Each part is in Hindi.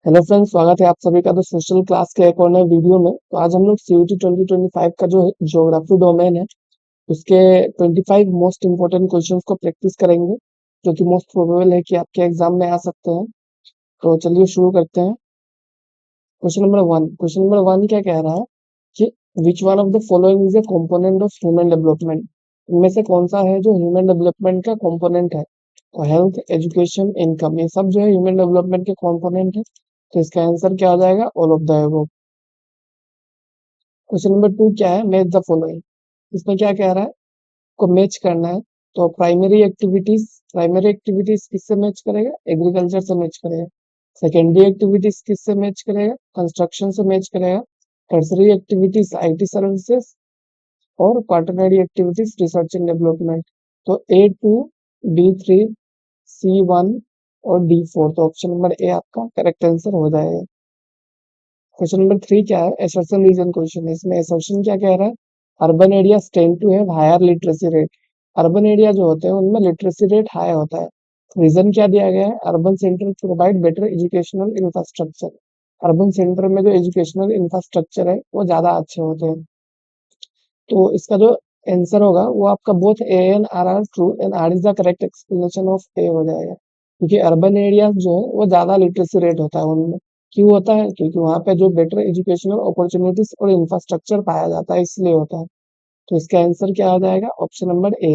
हेलो फ्रेंड्स, स्वागत है आप सभी का द सोशल क्लास के एक और नए वीडियो में। तो आज हम लोग सीयूटी 2025 का जो ज्योग्राफी डोमेन है उसके 25 मोस्ट इंपोर्टेंट क्वेश्चंस को प्रैक्टिस करेंगे, जो कि मोस्ट प्रोबेबल है कि आपके एग्जाम में आ सकते हैं। तो चलिए शुरू करते हैं। क्वेश्चन नंबर वन क्या कह रहा है कि विच one of the following is a component of human development. इनमें से कौन सा है जो ह्यूमन डेवलपमेंट का कंपोनेंट है। तो हेल्थ, एजुकेशन, इनकम, ये सब जो है ह्यूमन डेवलपमेंट के कंपोनेंट है। तो इसका आंसर क्या हो जाएगा? All of the above. Question number two क्या है? Match the following. इसमें क्या कह रहा है? को मैच करना है। तो प्राइमरी एक्टिविटीज किससे मैच करेगा? एग्रीकल्चर से मैच करेगा। सेकेंडरी एक्टिविटीज किससे मैच करेगा? कंस्ट्रक्शन से मैच करेगा। टर्सरी एक्टिविटीज आईटी सर्विसेज, और quaternary activities research and development. तो A2, B3, C1 और D4। तो ऑप्शन नंबर ए आपका करेक्ट आंसर हो जाएगा। क्वेश्चन नंबर थ्री क्या है? एसर्शन रीजन क्वेश्चन है। इसमें एसर्शन क्या कह रहा है? Urban area tend to have higher literacy rate. Urban area जो होते हैं उनमें लिटरेसी रेट हाई होता है। रीजन क्या दिया गया है? Urban centre provide better educational infrastructure. Urban centre में जो एजुकेशनल इंफ्रास्ट्रक्चर है वो ज्यादा अच्छे होते हैं। तो इसका जो आंसर होगा वो आपका both A and R true and R is the correct explanation of A हो जाएगा। क्योंकि अर्बन एरिया जो है वो ज्यादा लिटरेसी रेट होता है उनमें। क्यों होता है? क्योंकि वहां पे जो बेटर एजुकेशनल अपॉर्चुनिटीज और इंफ्रास्ट्रक्चर पाया जाता है, इसलिए होता है। तो इसका आंसर क्या हो जाएगा? Option number A.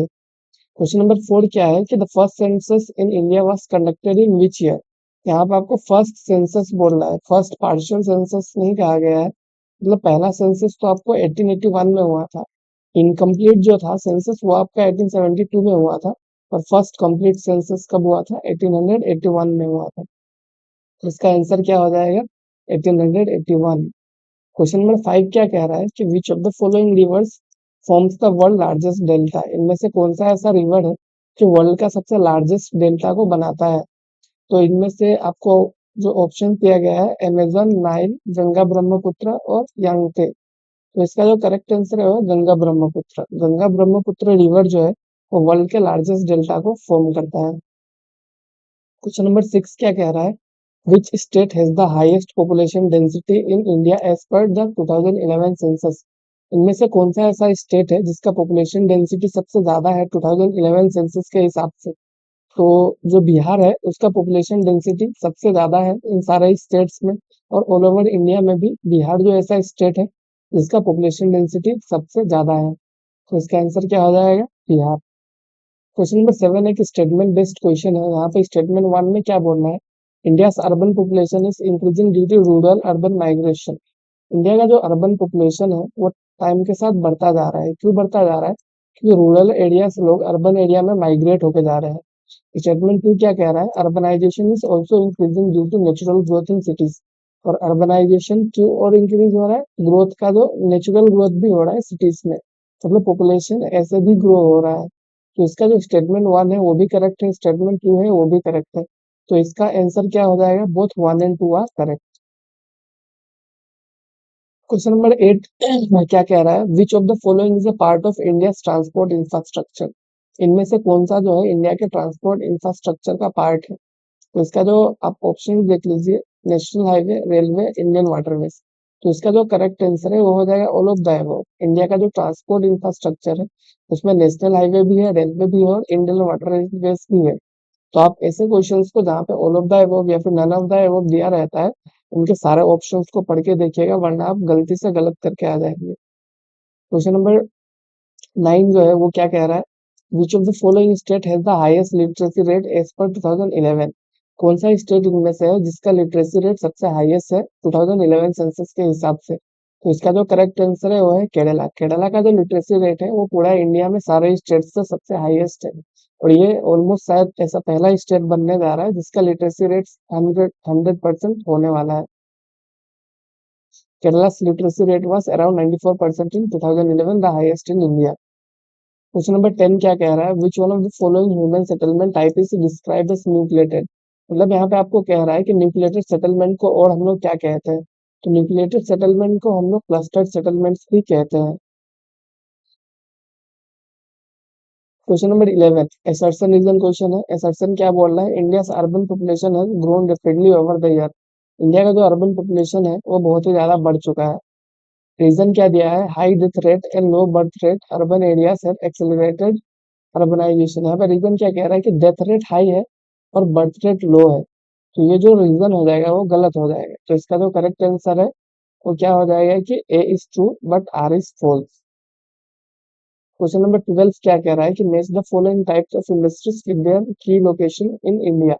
Question number four क्या है कि the first census in India was conducted in which year. यहाँ पे आपको फर्स्ट सेंसस बोल रहा है, फर्स्ट पार्शियल सेंसस नहीं कहा गया है। मतलब पहला सेंसस तो आपको 1881 में हुआ था। इनकम्प्लीट जो था सेंसस वो आपका 1872 में हुआ था। और फर्स्ट कंप्लीट सेंसस कब हुआ था? 1881 में हुआ था। तो इसका आंसर क्या हो जाएगा? 1881। क्वेश्चन नंबर फाइव क्या कह रहा है कि विच of the following rivers forms the world largest delta. इनमें से कौन सा ऐसा रिवर है जो वर्ल्ड का सबसे लार्जेस्ट डेल्टा को बनाता है। तो इनमें से आपको जो ऑप्शन दिया गया है, अमेजन, नाइल, गंगा ब्रह्मपुत्र और यांगते। तो इसका जो करेक्ट आंसर है वो गंगा ब्रह्मपुत्र। गंगा ब्रह्मपुत्र रिवर जो है वो वर्ल्ड के लार्जेस्ट डेल्टा को फॉर्म करता है। क्वेश्चन नंबर सिक्स क्या कह रहा है? Which state has the highest population density in India as per the 2011 census. इनमें से कौन सा ऐसा स्टेट है जिसका पॉपुलेशन डेंसिटी सबसे ज्यादा है 2011 सेंसस के हिसाब से। तो जो बिहार है उसका पॉपुलेशन डेंसिटी सबसे ज्यादा है इन सारे स्टेट्स में। और ऑल ओवर इंडिया में भी बिहार जो ऐसा स्टेट है जिसका पॉपुलेशन डेंसिटी सबसे ज्यादा है। तो इसका आंसर क्या हो जाएगा? बिहार। क्वेश्चन नंबर सेवन एक स्टेटमेंट बेस्ड क्वेश्चन है। यहाँ पे स्टेटमेंट वन में क्या बोलना है? India urban population is increasing due to rural urban migration. India का जो अर्बन पॉपुलेशन है वो टाइम के साथ बढ़ता जा रहा है। क्यों बढ़ता जा रहा है? क्योंकि रूरल एरिया से लोग अर्बन एरिया में माइग्रेट होकर जा रहे हैं। स्टेटमेंट टू क्या कह रहा है? Urbanization is also increasing due to natural growth in cities. और अर्बनाइजेशन क्यों और इंक्रीज हो रहा है? ग्रोथ का जो नेचुरल ग्रोथ भी हो रहा है सिटीज में, मतलब पॉपुलेशन ऐसे भी ग्रो हो रहा है। तो इसका जो स्टेटमेंट वन है वो भी करेक्ट है, स्टेटमेंट टू है वो भी करेक्ट है। तो इसका आंसर क्या हो जाएगा? Both one and two are correct. Question number eight क्या कह रहा है? Which of the following is a part of India transport infrastructure. इनमें से कौन सा जो है इंडिया के ट्रांसपोर्ट इंफ्रास्ट्रक्चर का पार्ट है। तो इसका जो आप ऑप्शन देख लीजिए, national highway, railway, Indian waterways. तो इसका जो करेक्ट आंसर है वो हो जाएगा all of the above. India का जो ट्रांसपोर्ट इंफ्रास्ट्रक्चर है उसमें नेशनल हाईवे भी है, रेलवे भी है और इंडियन वाटरवेज भी है। तो आप ऐसे क्वेश्चंस को जहाँ पे ऑल ऑफ द अबव या फिर नन ऑफ द अबव दिया रहता है उनके सारे ऑप्शंस को पढ़ के देखिएगा, वरना आप गलती से गलत करके आ जाएंगे। क्वेश्चन नंबर नाइन जो है वो क्या कह रहा है? Which of the following state has the highest literacy rate as per 2011। कौन सा स्टेट इनमें से है जिसका लिटरेसी रेट सबसे हाईएस्ट है 2011 सेंसस के हिसाब से। तो इसका जो करेक्ट आंसर है वो है केरला। केरला का जो लिटरेसी रेट है वो पूरा इंडिया में सारे स्टेट से सबसे हाईएस्ट है। और ये ऑलमोस्ट शायद ऐसा पहला स्टेट बनने जा रहा है जिसका लिटरेसी रेट 100% होने वाला है। Kerala's literacy rate was around 94% in 2011, the highest in India. Question number 10 क्या कह रहा है? Which one of the following human settlement type is describe as nucleated. मतलब यहाँ पे आपको कह रहा है कि न्यूक्लिएटेड सेटलमेंट को और हम लोग क्या कहते हैं। तो न्यूक्लिएटेड सेटलमेंट को हम लोग क्लस्टर्ड सेटलमेंट्स भी कहते हैं। Question number 11 assertion reason question है। एसर्शन क्या बोल रहा है? India urban population has grown rapidly over the year. India का जो अर्बन पॉपुलेशन है वो बहुत ही ज्यादा बढ़ चुका है। रीजन क्या दिया है, high death rate and low birth rate, urban areas have accelerated urbanization. यहाँ पे रीजन क्या कह रहा है कि डेथ रेट हाई है और बर्थ रेट लो है। तो ये जो रीजन हो जाएगा वो गलत हो जाएगा। तो इसका जो करेक्ट आंसर है वो क्या हो जाएगा कि A is true but R is false. Question number 12 क्या कह रहा है कि match the following types of industries with their की लोकेशन इन इंडिया।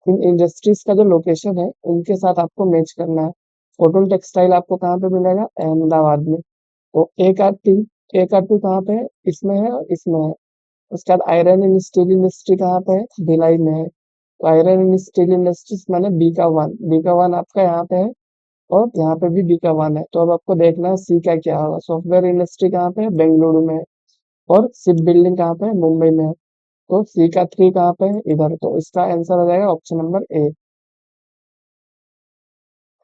इन इंडस्ट्रीज का जो लोकेशन है उनके साथ आपको मैच करना है। फोटोन टेक्सटाइल आपको कहाँ पे मिलेगा, अहमदाबाद में। तो एक आर टू कहाँ पे है, इसमें है और इसमें है। उसके बाद आयरन एंड स्टील इंडस्ट्री कहाँ पे है, भिलाई में है। तो आयरन एंड स्टील इंडस्ट्रीज माने बी का वन आपका यहाँ पे है और यहाँ पे भी बी का 1 है। तो अब आपको देखना है सी का क्या होगा। सॉफ्टवेयर इंडस्ट्री कहाँ पे है, बेंगलुरु में है। और शिप बिल्डिंग कहाँ पे है, मुंबई में है। तो सी का 3 कहाँ पे है, इधर। तो इसका आंसर हो जाएगा option number A.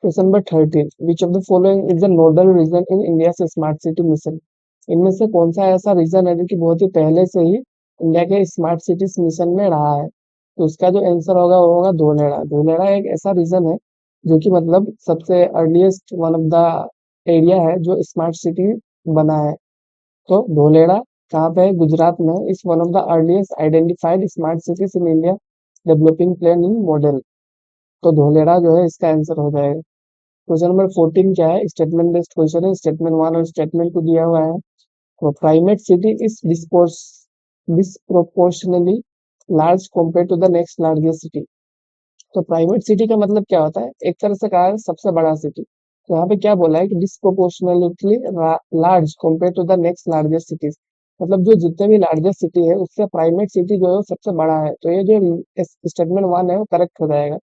Question number 13, which of the following is the nodal region in India smart city mission. इनमें से कौन सा ऐसा रीजन है जो कि बहुत ही पहले से ही इंडिया के स्मार्ट सिटीज मिशन में रहा है। तो उसका जो आंसर होगा वो होगा धोलेड़ा। धोलेड़ा एक ऐसा रीजन है जो कि मतलब सबसे earliest one of the area है जो स्मार्ट सिटी बना है। तो धोलेड़ा कहाँ पे है, गुजरात में। इस one of the earliest identified smart cities in India developing plan in model. तो धोलेड़ा जो है इसका आंसर हो जाएगा। क्वेश्चन नंबर 14 क्या है, स्टेटमेंट बेस्ड क्वेश्चन है। स्टेटमेंट 1 और स्टेटमेंट 2 दिया हुआ है। तो primate city is disproportionately large compare to the next largest city. तो प्राइमेट सिटी का मतलब क्या होता है, एक तरह से कहा है सबसे बड़ा सिटी। तो यहाँ पे क्या बोला है कि disproportionately large compare to the next largest cities. मतलब जो जितने भी लार्जेस्ट सिटी है उससे प्राइमेट सिटी जो है वो सबसे बड़ा है। तो ये जो स्टेटमेंट 1 है वो करेक्ट हो जाएगा।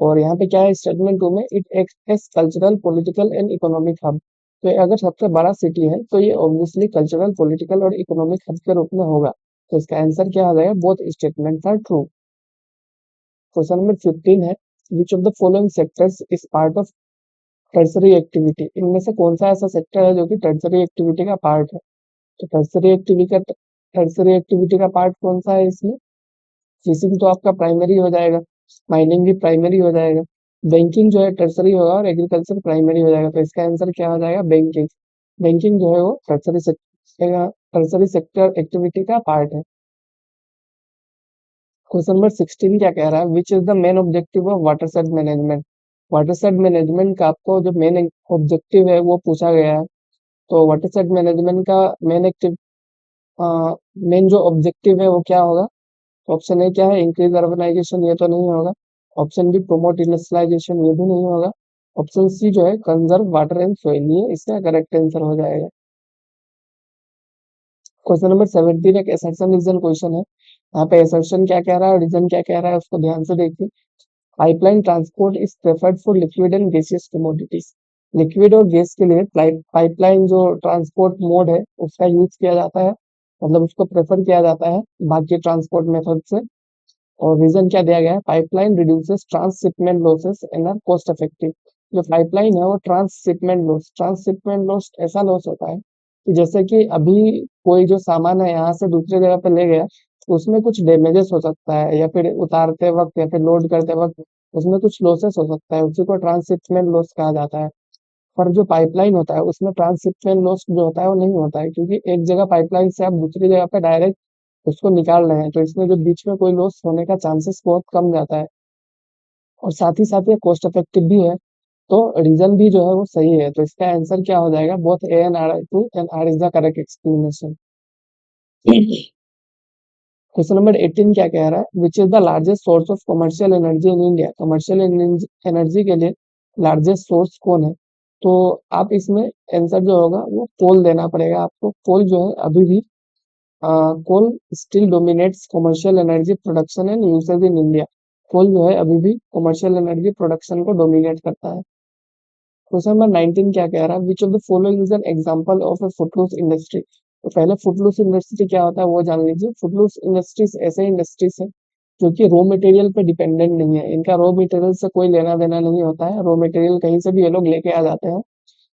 और यहाँ पे क्या है स्टेटमेंट 2 में, it x cultural political and economic hub. तो ये अगर सबसे बड़ा सिटी है तो ये ऑब्वियसली कल्चरल पॉलिटिकल और इकोनॉमिक हब के रूप में होगा। तो इसका आंसर क्या आ जाएगा, both statement are true. Question number 15 है, which of the following sectors is part of tertiary activity. इनमें से कौन सा ऐसा सेक्टर है जो कि टर्सरी एक्टिविटी का पार्ट है। तो टर्सरी एक्टिविटी का पार्ट कौन सा है इसमें, फिशिंग तो आपका प्राइमरी हो जाएगा, माइनिंग भी प्राइमरी हो जाएगा, बैंकिंग जो है टर्सरी होगा और एग्रीकल्चर प्राइमरी हो जाएगा। तो इसका आंसर क्या हो जाएगा, बैंकिंग। बैंकिंग जो है वो टर्सरी सेक्टर एक्टिविटी का पार्ट है। क्वेश्चन नंबर 16 क्या कह रहा है, which is the main objective of watershed management. Watershed management का आपको जो मेन ऑब्जेक्टिव है वो पूछा गया है। तो वाटरशेड मैनेजमेंट का मेन जो ऑब्जेक्टिव है वो क्या होगा। ऑप्शन ए क्या है, इंक्रीज अर्बनाइजेशन, ये तो नहीं होगा। ऑप्शन बी प्रमोट इंडस्ट्रियलाइजेशन, ये भी नहीं होगा। ऑप्शन सी जो है कंजर्व वाटर एंड सोइल, ये इसका करेक्ट आंसर हो जाएगा। क्वेश्चन नंबर 17 एक असर्शन रीजन क्वेश्चन है। यहाँ पे असर्शन क्या कह रहा है और रीजन क्या कह रहा है उसको ध्यान से देखिए। Pipeline transport is preferred for liquid and gaseous commodities. Liquid और गैस के लिए पाइपलाइन जो ट्रांसपोर्ट मोड है उसका यूज किया जाता है, मतलब उसको प्रेफर किया जाता है बाकी ट्रांसपोर्ट मेथड से। और रीजन क्या दिया गया है, pipeline reduces transshipment losses and are cost effective. जो पाइपलाइन है वो ट्रांसशिपमेंट लॉस ऐसा लॉस होता है कि जैसे कि अभी कोई जो सामान है यहाँ से दूसरी जगह पे ले गया तो उसमें कुछ डैमेजेस हो सकता है, या फिर उतारते वक्त या फिर लोड करते वक्त उसमें कुछ लॉसेस हो सकता है, उसी को ट्रांसशिपमेंट लॉस कहा जाता है। पर जो पाइपलाइन होता है उसमें ट्रांसशिपमेंट लॉस जो होता है वो नहीं होता है, क्योंकि एक जगह पाइपलाइन से आप दूसरी जगह पे डायरेक्ट उसको निकाल रहे हैं, तो इसमें जो बीच में कोई लॉस होने का चांसेस बहुत कम जाता है। और साथ ही साथ ये कॉस्ट इफेक्टिव भी है। तो रीजन भी जो है वो सही है। तो इसका आंसर क्या हो जाएगा, both A and R true and R is the correct explanation. Question number 18 क्या कह रहा है, which is the largest source of commercial energy in India. Commercial energy के लिए लार्जेस्ट सोर्स कौन है। तो आप इसमें आंसर जो होगा वो कोल देना पड़ेगा आपको। कोल जो है अभी भी coal still dominates commercial energy production and usage in India. Coal जो है अभी भी कमर्शियल एनर्जी प्रोडक्शन को डोमिनेट करता है। क्वेश्चन नंबर 19 क्या कह रहा है, which of the following is an example of a footloose industry. तो पहले फुटलूस इंडस्ट्री क्या होता है वो जान लीजिए। फुटलूस इंडस्ट्रीज ऐसे इंडस्ट्रीज है जो कि रॉ मटेरियल पे डिपेंडेंट नहीं है, इनका रॉ मटेरियल से कोई लेना देना नहीं होता है, रॉ मटेरियल कहीं से भी ये लोग लेके आ जाते हैं।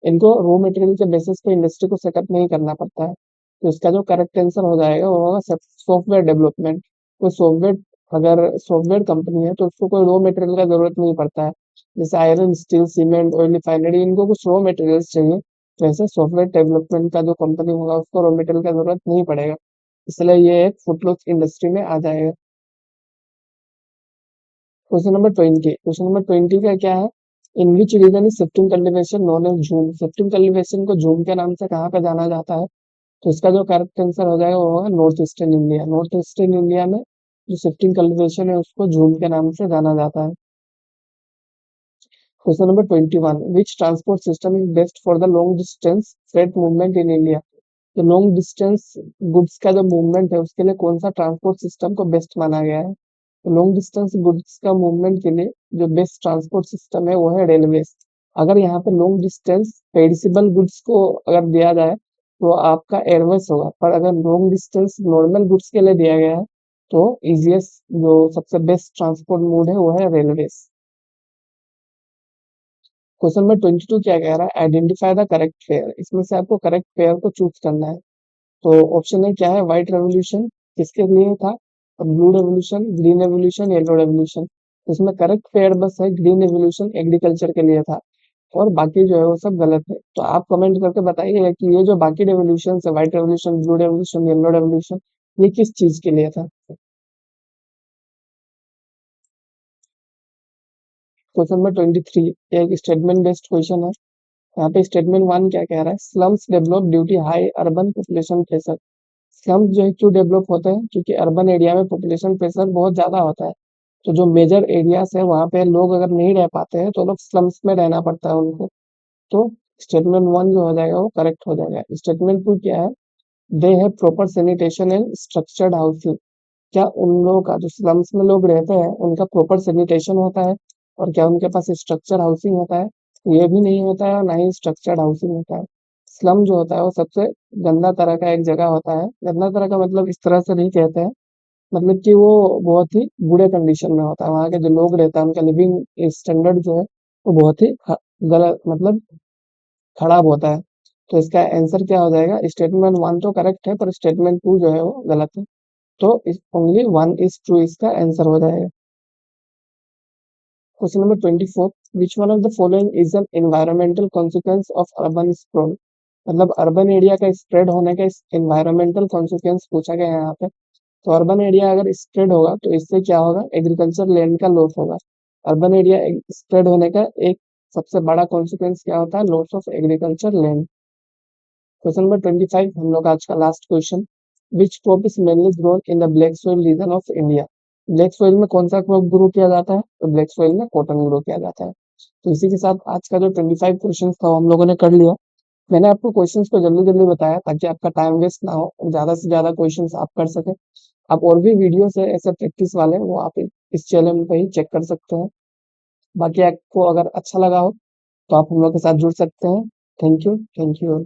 इनको रॉ मटेरियल के बेसिस पे इंडस्ट्री को सेटअप नहीं करना पड़ता है। तो इसका जो करेक्ट आंसर हो जाएगा वो होगा सॉफ्टवेयर डेवलपमेंट। कोई सॉफ्टवेयर, अगर सॉफ्टवेयर कंपनी है तो उसको कोई रॉ मटेरियल का जरूरत नहीं पड़ता है। जैसे iron, steel, cement, oil refinery, इनको कुछ रॉ मटेरियल्स चाहिए, तो ऐसे सॉफ्टवेयर डेवलपमेंट का जो कंपनी होगा उसको रॉ मटेरियल का जरूरत नहीं पड़ेगा, इसलिए ये एक फुटलॉक इंडस्ट्री में आ जाएगा। क्वेश्चन नंबर 20 का क्या है, in which region is shifting cultivation known as jhum. Shifting cultivation को झूम के नाम से कहाँ पे जाना जाता है, तो इसका जो करेक्ट आंसर हो जाएगा वो होगा north eastern India. North eastern India में जो शिफ्टिंग कल्टीवेशन है उसको झूम के नाम से जाना जाता है। Question number 21, which transport system is best for the long distance freight movement in India. तो लॉन्ग डिस्टेंस गुड्स का जो मूवमेंट है उसके लिए कौन सा ट्रांसपोर्ट सिस्टम को बेस्ट माना गया है, तो लॉन्ग डिस्टेंस गुड्स का मूवमेंट के लिए जो बेस्ट ट्रांसपोर्ट सिस्टम है वो है रेलवे। अगर यहाँ पे लॉन्ग डिस्टेंस पेरिसेबल गुड्स को अगर दिया जाए तो आपका एयरवेज होगा, पर अगर लॉन्ग डिस्टेंस नॉर्मल गुड्स के लिए दिया गया है तो इजिएस्ट जो सबसे बेस्ट ट्रांसपोर्ट मोड है वो है रेलवे। क्वेश्चन नंबर 22 क्या कह रहा है, आइडेंटिफाई द करेक्ट पेयर। इसमें से आपको करेक्ट पेयर को चूज करना है। तो ऑप्शन है क्या है, व्हाइट रेवोल्यूशन किसके लिए था, blue revolution, green revolution, yellow revolution. इसमें करेक्ट पेयर बस है ग्रीन रेवोल्यूशन, एग्रीकल्चर के लिए था, और बाकी जो है वो सब गलत है। तो आप कमेंट करके बताइए कि ये जो बाकी रेवोल्यूशन है, white revolution, blue revolution, yellow revolution, ये किस चीज के लिए था। क्वेश्चन नंबर 23 एक स्टेटमेंट बेस्ड क्वेश्चन है। यहाँ पे स्टेटमेंट 1 क्या कह रहा है, slums develop due to high urban population pressure. Slums जो है क्यों डेवलप होते हैं, क्योंकि अर्बन एरिया में पॉपुलेशन प्रेशर बहुत ज्यादा होता है। तो जो मेजर एरियाज है वहां पे लोग अगर नहीं रह पाते हैं तो लोग स्लम्स में रहना पड़ता है उनको। तो स्टेटमेंट 1 जो हो जाएगा वो करेक्ट हो जाएगा। स्टेटमेंट 2 क्या है, they have proper sanitation and structured housing. क्या उन लोगों का जो स्लम्स में लोग रहते हैं उनका प्रॉपर सैनिटेशन होता है, और क्या उनके पास स्ट्रक्चर हाउसिंग होता है, ये भी नहीं होता है और ना ही स्ट्रक्चर्ड हाउसिंग होता है। स्लम जो होता है वो सबसे गंदा तरह का एक जगह होता है। गंदा तरह का मतलब इस तरह से नहीं कहते हैं, मतलब कि वो बहुत ही बुरे कंडीशन में होता है, वहाँ के जो लोग रहते हैं उनका लिविंग स्टैंडर्ड जो है वो बहुत ही गलत मतलब खराब होता है। तो इसका आंसर क्या हो जाएगा, स्टेटमेंट 1 तो करेक्ट है पर स्टेटमेंट 2 जो है वो गलत है। तो ओनली 1 इज ट्रू इसका आंसर हो जाएगा। Question number 24, which one of the following is N environmental consequence of urban sprawl. मतलब अर्बन एरिया का स्प्रेड होने का एनवायरमेंटल कॉन्सिक्वेंस पूछा गया है यहाँ पे। तो अर्बन एरिया अगर स्प्रेड होगा तो इससे क्या होगा, एग्रीकल्चर लैंड का लॉस होगा। अर्बन एरिया स्प्रेड होने का एक सबसे बड़ा कॉन्सिक्वेंस क्या होता है, loss of agriculture land. Question number 25 हम लोग आज का last question, which crop is mainly grown in the black soil region of India. Black soil में कौन सा क्रॉप ग्रो किया जाता है, तो ब्लैक सोइल में कॉटन ग्रो किया जाता है। तो इसी के साथ आज का जो 25 क्वेश्चन था वो हम लोगों ने कर लिया। मैंने आपको क्वेश्चंस को जल्दी जल्दी बताया ताकि आपका टाइम वेस्ट ना हो और ज्यादा से ज्यादा क्वेश्चंस आप कर सके। आप और भी वीडियोस है ऐसे प्रैक्टिस वाले वो आप इस चैनल पे ही चेक कर सकते हैं। बाकी आपको अगर अच्छा लगा हो तो आप हम लोग के साथ जुड़ सकते हैं। Thank you, thank you.